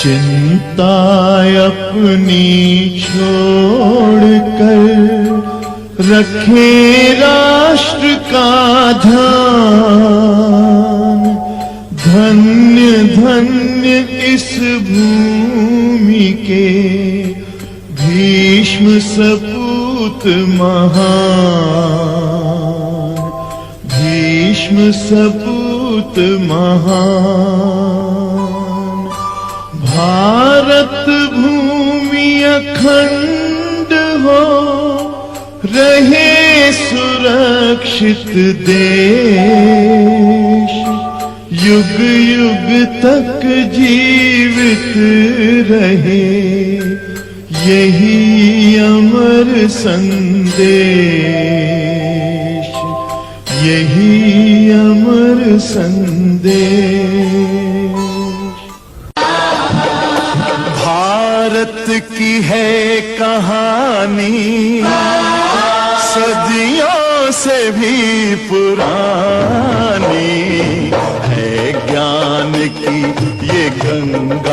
चिंता अपनी छोड़कर रखे राष्ट्र का ध्यान। धन्य धन्य इस भूमि के भीष्म सपूत महान। भीष्म सपूत महान। भारत भूमि अखंड हो रहे सुरक्षित देश। युग युग तक जीवित रहे यही अमर संदेश। यही अमर संदेश। भारत की है कहानी सदियों से भी पुरानी है। ज्ञान की ये गंगा